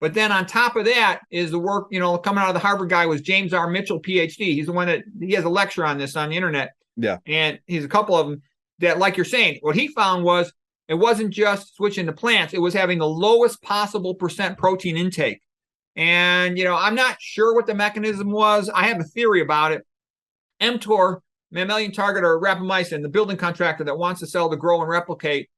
But then on top of that is the work, coming out of the Harvard guy was James R. Mitchell, PhD. He's the one that he has a lecture on this on the internet. Yeah. And he's a couple of them that, like you're saying, what he found was it wasn't just switching to plants. It was having the lowest possible percent protein intake. And, I'm not sure what the mechanism was. I have a theory about it. mTOR, mammalian target or rapamycin, the building contractor that wants the cell to grow and replicate,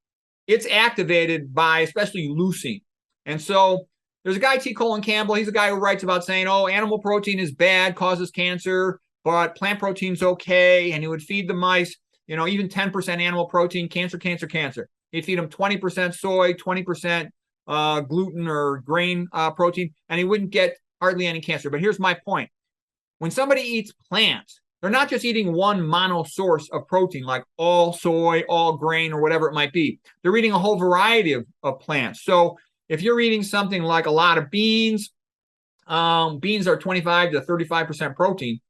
it's activated by especially leucine. And so there's a guy, T. Colin Campbell. He's a guy who writes about saying, animal protein is bad, causes cancer, but plant protein's okay. And he would feed the mice, even 10% animal protein, cancer. He'd feed them 20% soy, 20% gluten or grain protein, and he wouldn't get hardly any cancer. But here's my point. When somebody eats plants, they're not just eating one mono source of protein, like all soy, all grain, or whatever it might be. They're eating a whole variety of plants. So if you're eating something like a lot of beans, beans are 25 to 35% protein,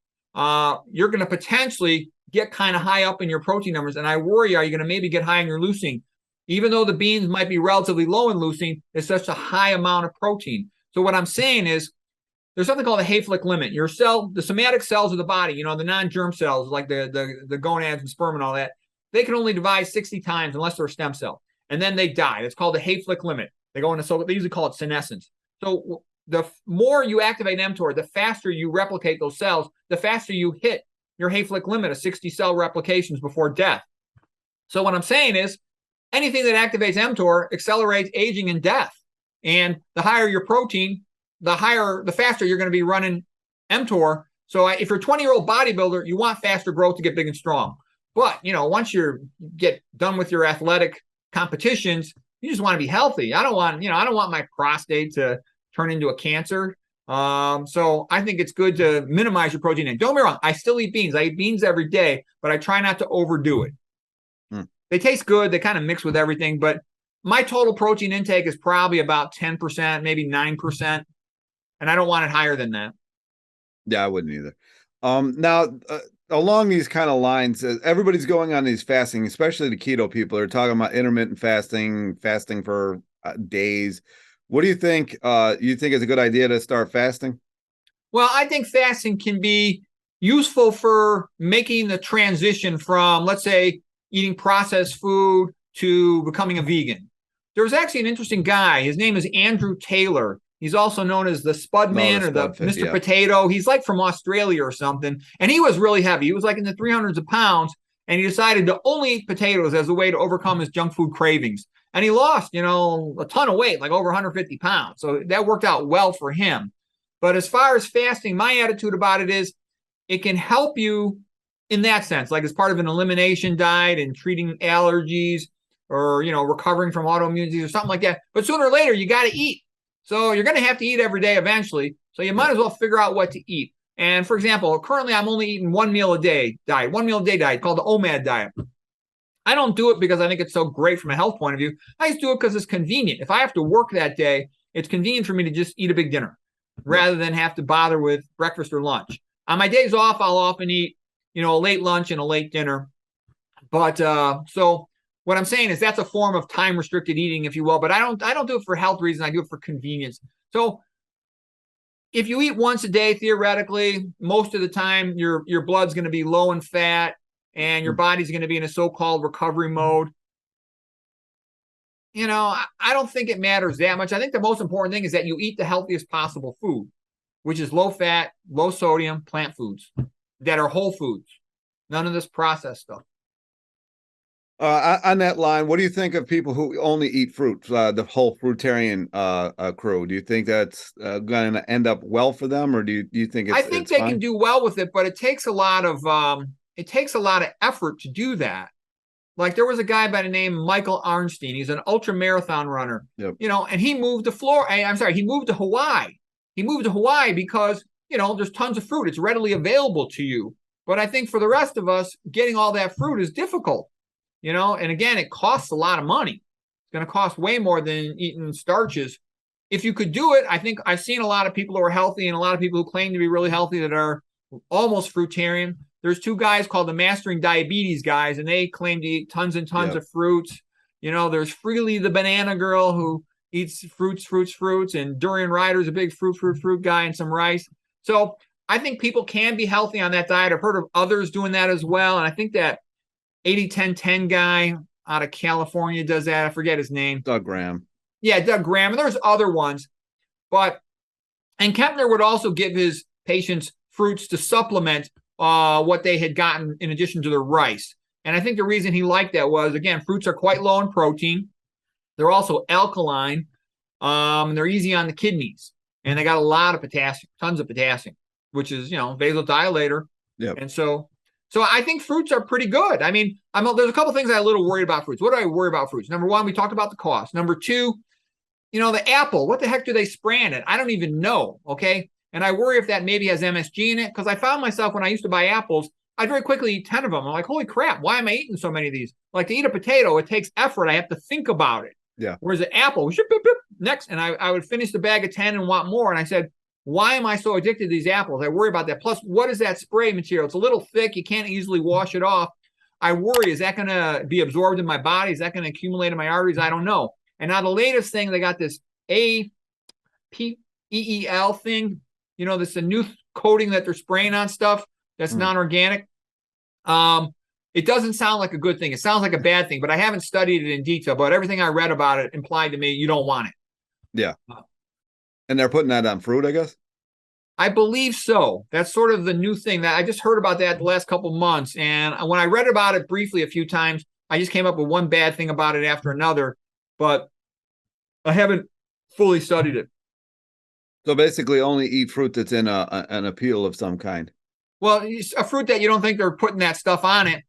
you're going to potentially get kind of high up in your protein numbers. And I worry, are you going to maybe get high in your leucine? Even though the beans might be relatively low in leucine, it's such a high amount of protein. So what I'm saying is, there's something called a Hayflick limit. Your cell, the somatic cells of the body, the non-germ cells, like the gonads and sperm and all that, they can only divide 60 times unless they're a stem cell. And then they die. It's called the Hayflick limit. They go into, so they usually call it senescence. So the more you activate mTOR, the faster you replicate those cells, the faster you hit your Hayflick limit of 60 cell replications before death. So what I'm saying is, anything that activates mTOR accelerates aging and death. And the higher your protein, the faster you're going to be running mTOR. So if you're a 20-year-old bodybuilder, you want faster growth to get big and strong. But, once you get done with your athletic competitions, you just want to be healthy. I don't want my prostate to turn into a cancer. So I think it's good to minimize your protein intake. Don't get me wrong. I still eat beans. I eat beans every day, but I try not to overdo it. They taste good. They kind of mix with everything, but my total protein intake is probably about 10%, maybe 9%. And I don't want it higher than that. Yeah, I wouldn't either. Now, along these kind of lines, everybody's going on these fasting, especially the keto people are talking about intermittent fasting for days. What do you think? You think it's a good idea to start fasting? Well, I think fasting can be useful for making the transition from, let's say, eating processed food to becoming a vegan. There was actually an interesting guy. His name is Andrew Taylor. He's also known as the Spud Man or the Mr. Potato. He's like from Australia or something. And he was really heavy. He was like in the 300s of pounds. And he decided to only eat potatoes as a way to overcome his junk food cravings. And he lost, a ton of weight, like over 150 pounds. So that worked out well for him. But as far as fasting, my attitude about it is it can help you in that sense, like as part of an elimination diet and treating allergies or, recovering from autoimmune disease or something like that. But sooner or later, you got to eat. So you're going to have to eat every day eventually. So you might as well figure out what to eat. And for example, currently I'm only eating 1 meal a day diet called the OMAD diet. I don't do it because I think it's so great from a health point of view. I just do it because it's convenient. If I have to work that day, it's convenient for me to just eat a big dinner rather than have to bother with breakfast or lunch. On my days off, I'll often eat, a late lunch and a late dinner. But so what I'm saying is that's a form of time restricted eating, if you will, but I don't do it for health reasons. I do it for convenience. So if you eat once a day, theoretically, most of the time your blood's going to be low in fat and your body's going to be in a so-called recovery mode. I don't think it matters that much. I think the most important thing is that you eat the healthiest possible food, which is low fat, low sodium plant foods that are whole foods. None of this processed stuff. On that line, what do you think of people who only eat fruit, the whole fruitarian crew? Do you think that's going to end up well for them, or do you think I think they can do well with it, but it takes a lot of effort to do that. Like there was a guy by the name Michael Arnstein. He's an ultra marathon runner. Yep. And he moved to he moved to Hawaii. He moved to Hawaii because there's tons of fruit. It's readily available to you. But I think for the rest of us, getting all that fruit is difficult. And again, it costs a lot of money. It's going to cost way more than eating starches. If you could do it, I think I've seen a lot of people who are healthy and a lot of people who claim to be really healthy that are almost fruitarian. There's two guys called the Mastering Diabetes guys, and they claim to eat tons and tons of fruits. There's Freely the banana girl who eats fruits, and Durian Ryder's a big fruit guy and some rice. So I think people can be healthy on that diet. I've heard of others doing that as well. And I think that 80-10-10 guy out of California does that. I forget his name. Doug Graham. Yeah, Doug Graham. And there's other ones. And Kepner would also give his patients fruits to supplement what they had gotten in addition to their rice. And I think the reason he liked that was, again, fruits are quite low in protein. They're also alkaline. They're easy on the kidneys. And they got a lot of potassium, tons of potassium, which is, vasodilator. Yep. And so I think fruits are pretty good. I mean, there's a couple things I'm a little worried about fruits. What do I worry about fruits? Number one, we talked about the cost. Number two, the apple, what the heck do they spray in it? I don't even know. Okay. And I worry if that maybe has MSG in it, because I found myself when I used to buy apples, I'd very quickly eat 10 of them. I'm like, holy crap, why am I eating so many of these? Like, to eat a potato, it takes effort. I have to think about it. Yeah. Whereas an apple, next, and I would finish the bag of 10 and want more. And I said, why am I so addicted to these apples? I worry about that. Plus, what is that spray material? It's a little thick. You can't easily wash it off. I worry, is that going to be absorbed in my body? Is that going to accumulate in my arteries? I don't know. And now the latest thing, they got this APEEL thing. This is a new coating that they're spraying on stuff that's non-organic. It doesn't sound like a good thing. It sounds like a bad thing, but I haven't studied it in detail. But everything I read about it implied to me you don't want it. Yeah. And they're putting that on fruit, I guess? I believe so. That's sort of the new thing that I just heard about that the last couple of months. And when I read about it briefly a few times, I just came up with one bad thing about it after another, but I haven't fully studied it. So basically only eat fruit that's in an appeal of some kind. Well, a fruit that you don't think they're putting that stuff on it.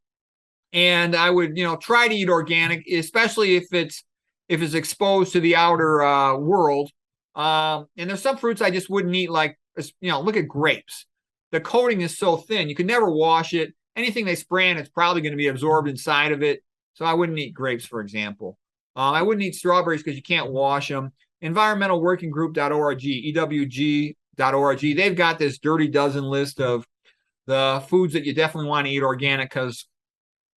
And I would, try to eat organic, especially if it's exposed to the outer world. And there's some fruits I just wouldn't eat, like, look at grapes. The coating is so thin, you can never wash it. Anything they spray in, it's probably going to be absorbed inside of it. So I wouldn't eat grapes, for example. I wouldn't eat strawberries because you can't wash them. Environmentalworkinggroup.org, EWG.org. They've got this dirty dozen list of the foods that you definitely want to eat organic because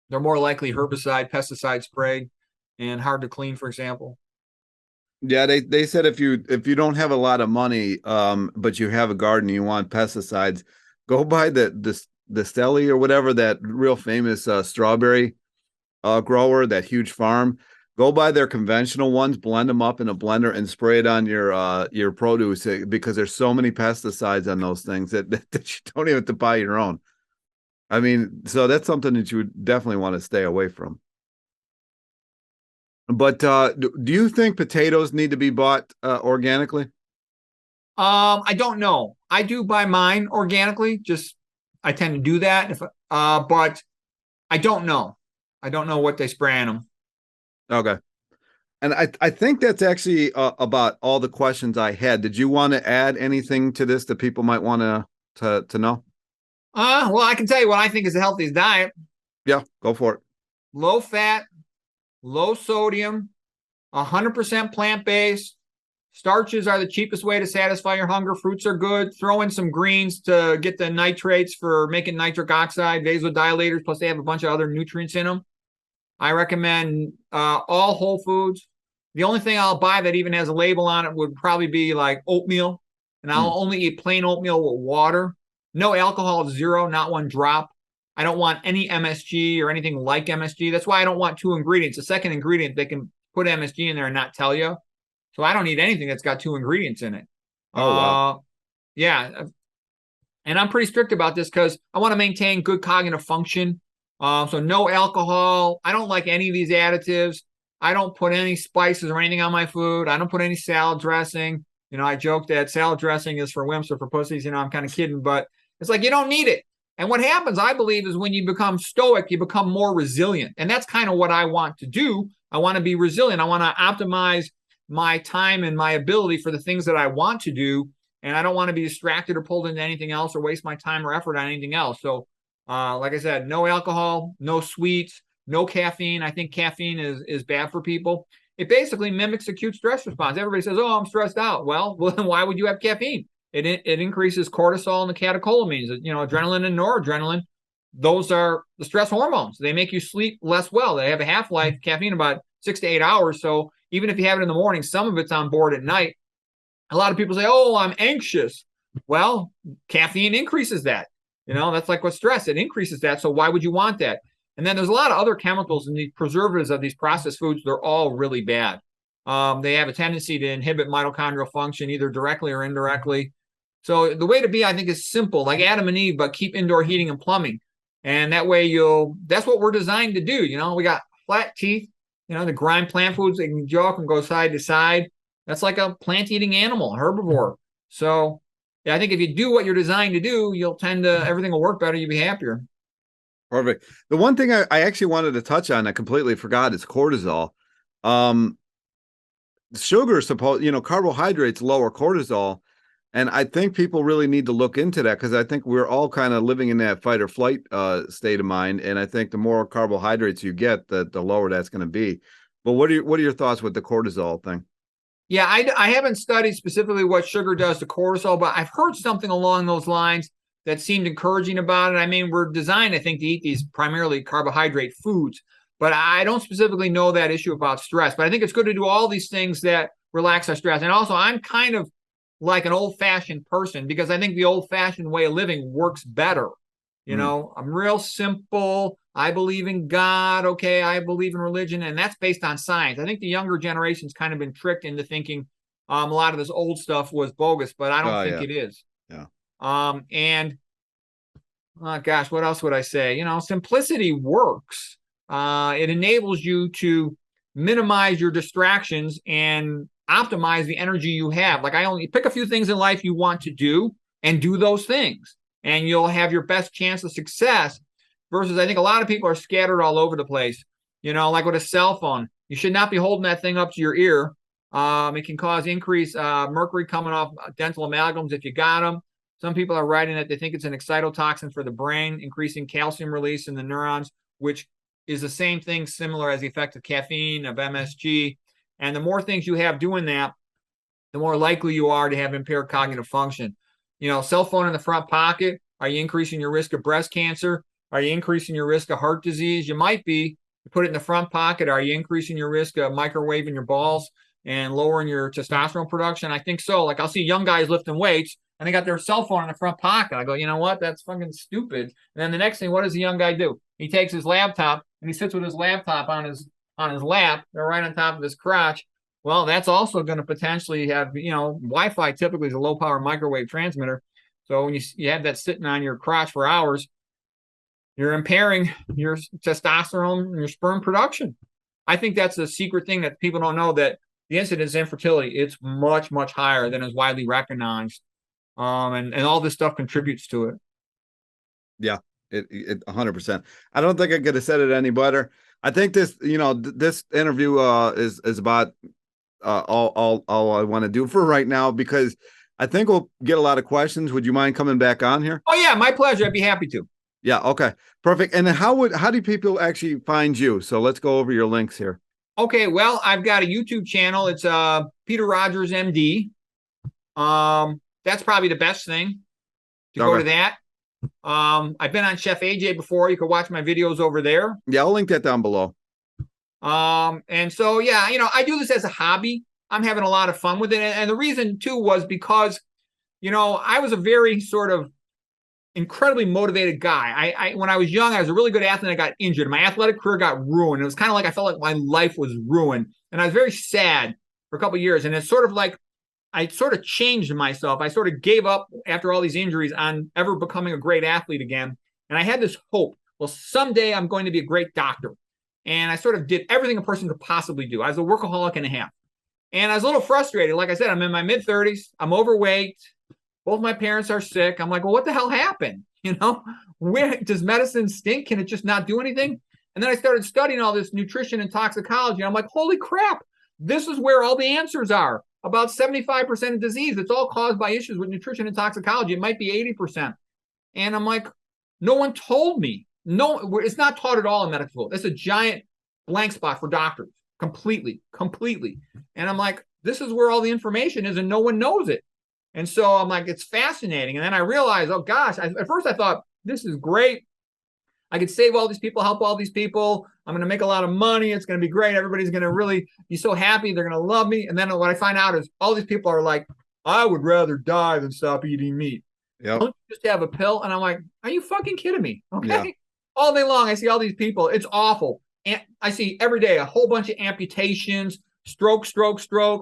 they're more likely herbicide, pesticide sprayed, and hard to clean, for example. Yeah, they said if you don't have a lot of money, but you have a garden, you want pesticides, go buy the Stelly or whatever, that real famous strawberry grower, that huge farm. Go buy their conventional ones, blend them up in a blender, and spray it on your produce, because there's so many pesticides on those things that you don't even have to buy your own. I mean, so that's something that you would definitely want to stay away from. But do you think potatoes need to be bought organically? I don't know. I do buy mine organically. Just I tend to do that. But I don't know. I don't know what they spray on them. Okay. And I think that's actually about all the questions I had. Did you want to add anything to this that people might want to know? Well, I can tell you what I think is the healthiest diet. Yeah, go for it. Low fat, low sodium, 100% plant-based. Starches are the cheapest way to satisfy your hunger. Fruits are good. Throw in some greens to get the nitrates for making nitric oxide, vasodilators, plus they have a bunch of other nutrients in them. I recommend all whole foods. The only thing I'll buy that even has a label on it would probably be like oatmeal. And I'll only eat plain oatmeal with water. No alcohol, 0, not 1 drop. I don't want any MSG or anything like MSG. That's why I don't want 2 ingredients. The second ingredient, they can put MSG in there and not tell you. So I don't need anything that's got 2 ingredients in it. Oh, wow. Yeah. And I'm pretty strict about this because I want to maintain good cognitive function. So no alcohol. I don't like any of these additives. I don't put any spices or anything on my food. I don't put any salad dressing. I joke that salad dressing is for wimps or for pussies. I'm kind of kidding, but it's like you don't need it. And what happens, I believe, is when you become stoic, you become more resilient. And that's kind of what I want to do. I want to be resilient. I want to optimize my time and my ability for the things that I want to do. And I don't want to be distracted or pulled into anything else or waste my time or effort on anything else. So, like I said, no alcohol, no sweets, no caffeine. I think caffeine is bad for people. It basically mimics acute stress response. Everybody says, oh, I'm stressed out. Well, then why would you have caffeine? It increases cortisol and the catecholamines, adrenaline and noradrenaline. Those are the stress hormones. They make you sleep less well. They have a half-life, caffeine, about 6 to 8 hours. So even if you have it in the morning, some of it's on board at night. A lot of people say, oh, I'm anxious. Well, caffeine increases that. That's like with stress. It increases that. So why would you want that? And then there's a lot of other chemicals in the preservatives of these processed foods. They're all really bad. They have a tendency to inhibit mitochondrial function, either directly or indirectly. So the way to be, I think, is simple, like Adam and Eve, but keep indoor heating and plumbing. And that way that's what we're designed to do. We got flat teeth, to grind plant foods. They can jaw and go side to side. That's like a plant-eating animal, herbivore. So yeah, I think if you do what you're designed to do, everything will work better. You'll be happier. Perfect. The one thing I actually wanted to touch on, I completely forgot, is cortisol. sugar supposed, carbohydrates lower cortisol. And I think people really need to look into that, because I think we're all kind of living in that fight or flight state of mind. And I think the more carbohydrates you get, the lower that's going to be. But what are your thoughts with the cortisol thing? Yeah, I haven't studied specifically what sugar does to cortisol, but I've heard something along those lines that seemed encouraging about it. I mean, we're designed, I think, to eat these primarily carbohydrate foods, but I don't specifically know that issue about stress. But I think it's good to do all these things that relax our stress. And also, I'm kind of like an old-fashioned person, because I think the old-fashioned way of living works better. I'm real simple. I believe in God. Okay. I believe in religion, and that's based on science. I think the younger generation's kind of been tricked into thinking a lot of this old stuff was bogus, but I don't think Yeah. it is. Yeah. And oh gosh, what else would I say? Simplicity works. It enables you to minimize your distractions and optimize the energy you have. Like, I only pick a few things in life you want to do and do those things, and you'll have your best chance of success. Versus, I think a lot of people are scattered all over the place. Like with a cell phone, you should not be holding that thing up to your ear. It can cause increased mercury coming off dental amalgams if you got them. Some people are writing that they think it's an excitotoxin for the brain, increasing calcium release in the neurons, which is the same thing, similar as the effect of caffeine, of MSG. And the more things you have doing that, the more likely you are to have impaired cognitive function. Cell phone in the front pocket, are you increasing your risk of breast cancer? Are you increasing your risk of heart disease? You might be. You put it in the front pocket, are you increasing your risk of microwaving your balls and lowering your testosterone production? I think so. Like, I'll see young guys lifting weights and they got their cell phone in the front pocket. I go, you know what? That's fucking stupid. And then the next thing, what does the young guy do? He takes his laptop and he sits with his laptop on his lap. They're right on top of his crotch. Well, that's also going to potentially have, Wi-Fi typically is a low power microwave transmitter. So when you have that sitting on your crotch for hours, you're impairing your testosterone and your sperm production. I think that's a secret thing that people don't know, that the incidence of infertility, it's much, much higher than is widely recognized. And all this stuff contributes to it. Yeah, it 100%. I don't think I could have said it any better. I think this interview is about all I want to do for right now, because I think we'll get a lot of questions. Would you mind coming back on here? Oh yeah, my pleasure. I'd be happy to. Yeah. Okay. Perfect. And how do people actually find you? So let's go over your links here. Okay. Well, I've got a YouTube channel. It's Peter Rogers MD. That's probably the best thing to go to that. I've been on Chef AJ before. You can watch my videos over there. Yeah, I'll link that down below. And so, yeah, I do this as a hobby. I'm having a lot of fun with it. And the reason too was because, I was a very sort of incredibly motivated guy. I when I was young, I was a really good athlete. I got injured. My athletic career got ruined. It was kind of like I felt like my life was ruined, and I was very sad for a couple of years. And it's sort of like I sort of changed myself. I sort of gave up after all these injuries on ever becoming a great athlete again. And I had this hope. Well, someday I'm going to be a great doctor. And I sort of did everything a person could possibly do. I was a workaholic and a half. And I was a little frustrated. Like I said, I'm in my mid-30s. I'm overweight. Both my parents are sick. I'm like, well, what the hell happened? Where does medicine stink? Can it just not do anything? And then I started studying all this nutrition and toxicology. And I'm like, holy crap, this is where all the answers are. About 75% of disease, it's all caused by issues with nutrition and toxicology. It might be 80%. And I'm like, no one told me. No, it's not taught at all in medical school. It's a giant blank spot for doctors, completely. And I'm like, this is where all the information is and no one knows it. And so I'm like, it's fascinating. And then I realized, oh gosh, at first I thought, this is great. I could save all these people, help all these people. I'm going to make a lot of money. It's going to be great. Everybody's going to really be so happy. They're going to love me. And then what I find out is all these people are like, I would rather die than stop eating meat. Yep. Don't you just have a pill? And I'm like, are you fucking kidding me? Okay. Yeah. All day long, I see all these people. It's awful. And I see every day a whole bunch of amputations, stroke,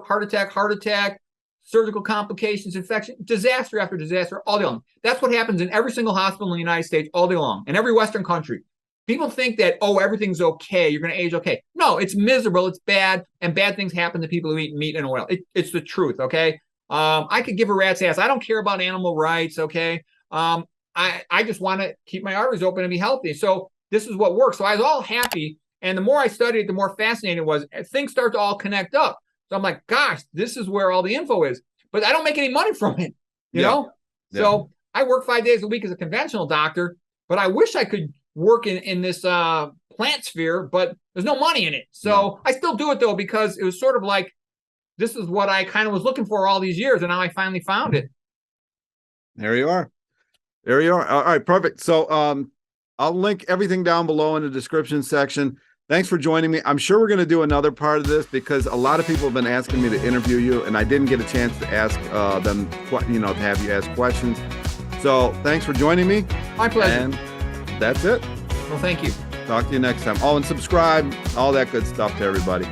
heart attack, surgical complications, infection, disaster after disaster, all day long. That's what happens in every single hospital in the United States all day long, in every Western country. People think that, oh, everything's okay. You're going to age okay. No, it's miserable. It's bad. And bad things happen to people who eat meat and oil. It's the truth, okay? I could give a rat's ass. I don't care about animal rights, okay? I just want to keep my arteries open and be healthy. So this is what works. So I was all happy. And the more I studied, the more fascinating it was. Things start to all connect up. So I'm like, gosh, this is where all the info is. But I don't make any money from it, you know? Yeah. So I work 5 days a week as a conventional doctor, but I wish I could work in this plant sphere, but there's no money in it. So I still do it though, because it was sort of like, this is what I kind of was looking for all these years, and now I finally found it. There you are. There you are. All right, perfect. So I'll link everything down below in the description section. Thanks for joining me. I'm sure we're going to do another part of this because a lot of people have been asking me to interview you, and I didn't get a chance to ask them, to have you ask questions. So thanks for joining me. My pleasure. And that's it. Well, thank you. Talk to you next time. Oh, and subscribe, all that good stuff to everybody.